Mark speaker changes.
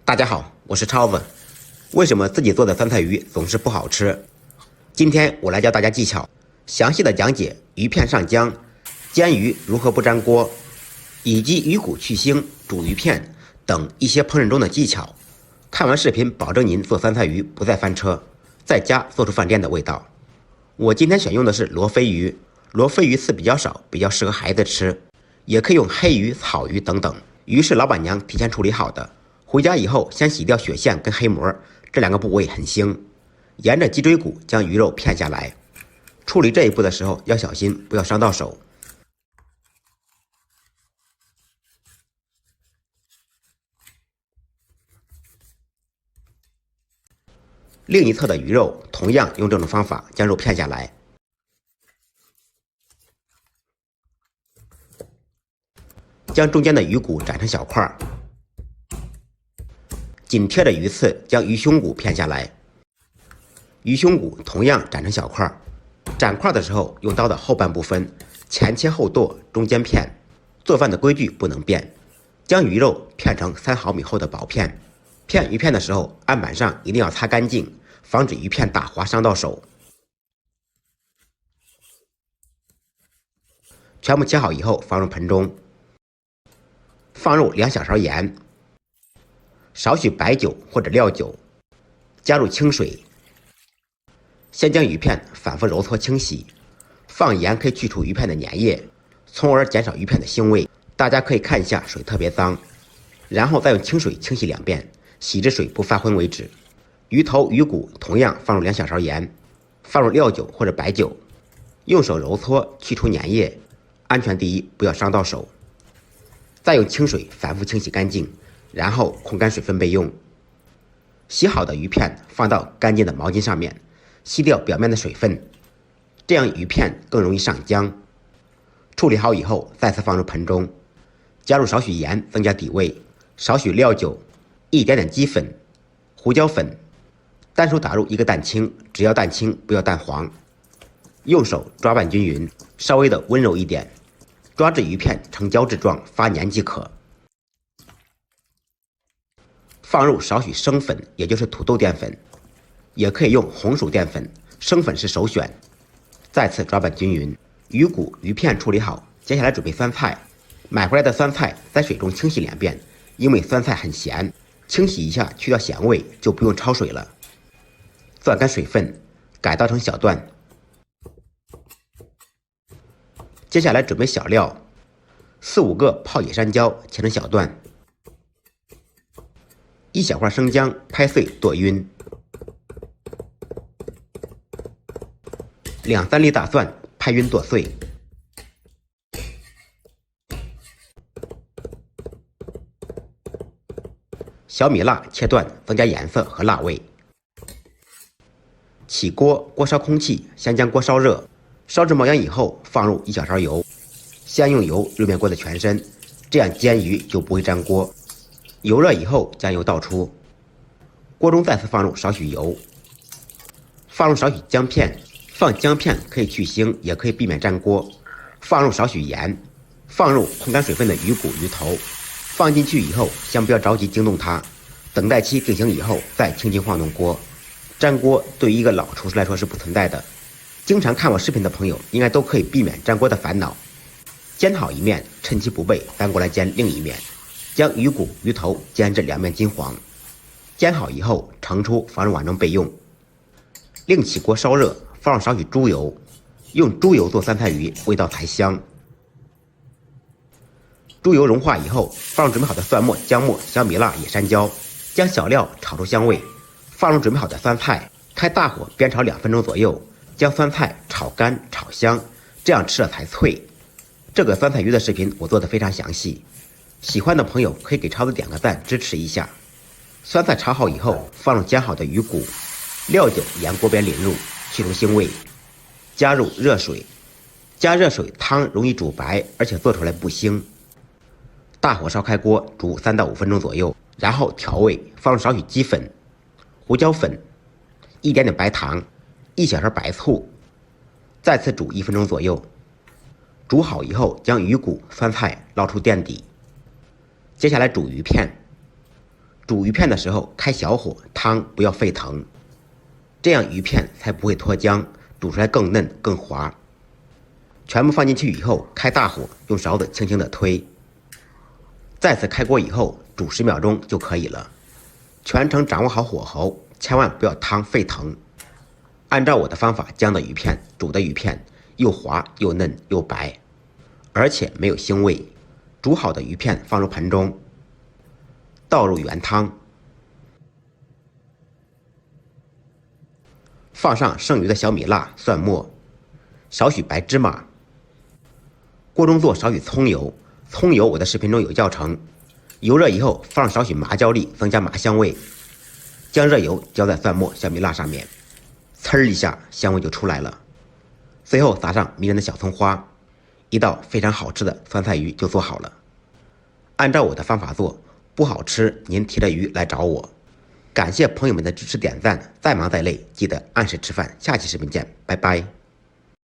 Speaker 1: 大家好，我是超子。为什么自己做的酸菜鱼总是不好吃？今天我来教大家技巧，详细的讲解鱼片上浆、煎鱼如何不粘锅，以及鱼骨去腥、煮鱼片等一些烹饪中的技巧。看完视频，保证您做酸菜鱼不再翻车，在家做出饭店的味道。我今天选用的是罗非鱼，罗非鱼刺比较少，比较适合孩子吃，也可以用黑鱼、草鱼等等。鱼是老板娘提前处理好的，回家以后先洗掉血线跟黑膜，这两个部位很腥。沿着脊椎骨将鱼肉片下来。处理这一步的时候要小心，不要伤到手。另一侧的鱼肉同样用这种方法将肉片下来。将中间的鱼骨斩成小块，紧贴着鱼刺将鱼胸骨片下来。鱼胸骨同样斩成小块，斩块的时候用刀的后半部分，前切后剁，中间片。做饭的规矩不能变，将鱼肉片成3毫米厚的薄片。片鱼片的时候，案板上一定要擦干净，防止鱼片打滑伤到手。全部切好以后放入盆中，放入2小勺盐，少许白酒或者料酒，加入清水。先将鱼片反复揉搓清洗，放盐可以去除鱼片的粘液，从而减少鱼片的腥味。大家可以看一下水特别脏，然后再用清水清洗2遍，洗至水不发浑为止。鱼头、鱼骨同样放入2小勺盐，放入料酒或者白酒，用手揉搓去除粘液，安全第一，不要伤到手。再用清水反复清洗干净，然后控干水分备用。洗好的鱼片放到干净的毛巾上面，吸掉表面的水分，这样鱼片更容易上浆。处理好以后再次放入盆中，加入少许盐增加底味，少许料酒，一点点鸡粉、胡椒粉，单手打入1个蛋清，只要蛋清不要蛋黄。用手抓拌均匀，稍微的温柔一点，抓至鱼片呈胶质状发黏即可。放入少许生粉，也就是土豆淀粉，也可以用红薯淀粉，生粉是首选。再次抓拌均匀，鱼骨、鱼片处理好，接下来准备酸菜。买回来的酸菜在水中清洗2遍，因为酸菜很咸，清洗一下去掉咸味，就不用焯水了。攥干水分，改刀成小段。接下来准备小料，4、5个泡野山椒切成小段，1小块生姜拍碎剁匀，2、3粒大蒜拍匀剁碎，小米辣切段增加颜色和辣味。起锅，锅烧空气，先将锅烧热，烧至冒烟以后放入1小勺油，先用油热面锅的全身，这样煎鱼就不会粘锅。油热以后将油倒出，锅中再次放入少许油，放入少许姜片，放姜片可以去腥，也可以避免粘锅。放入少许盐，放入控干水分的鱼骨、鱼头，放进去以后先不要着急惊动它，等待期进行以后再轻轻晃动锅。粘锅对于一个老厨师来说是不存在的，经常看我视频的朋友应该都可以避免粘锅的烦恼。煎好一面，趁其不备翻过来煎另一面，将鱼骨、鱼头煎至2面金黄。煎好以后盛出放入碗中备用。另起锅烧热，放入少许猪油，用猪油做酸菜鱼味道才香。猪油融化以后，放入准备好的蒜末、姜末、小米辣、野山椒，将小料炒出香味。放入准备好的酸菜，开大火煸炒2分钟左右，将酸菜炒干炒香，这样吃了才脆。这个酸菜鱼的视频我做的非常详细，喜欢的朋友可以给超子点个赞支持一下。酸菜炒好以后，放入煎好的鱼骨，料酒沿锅边淋入，去除腥味，加入热水，加热水汤容易煮白，而且做出来不腥。大火烧开锅，煮3到5分钟左右，然后调味，放入少许鸡粉、胡椒粉，一点点白糖，1小勺白醋，再次煮1分钟左右。煮好以后，将鱼骨、酸菜捞出垫底。接下来煮鱼片，煮鱼片的时候开小火，汤不要沸腾，这样鱼片才不会脱浆，煮出来更嫩更滑。全部放进去以后，开大火，用勺子轻轻的推。再次开锅以后，煮10秒钟就可以了。全程掌握好火候，千万不要汤沸腾。按照我的方法姜的鱼片，煮的鱼片又滑又嫩又白，而且没有腥味。煮好的鱼片放入盆中，倒入原汤，放上剩余的小米辣、蒜末，少许白芝麻。锅中做少许葱油，葱油我的视频中有教程。油热以后放上少许麻椒粒，增加麻香味。将热油浇在蒜末、小米辣上面，呲一下香味就出来了。最后撒上迷人的小葱花，一道非常好吃的酸菜鱼就做好了。按照我的方法做，不好吃您提着鱼来找我。感谢朋友们的支持点赞，再忙再累记得按时吃饭。下期视频见，拜拜。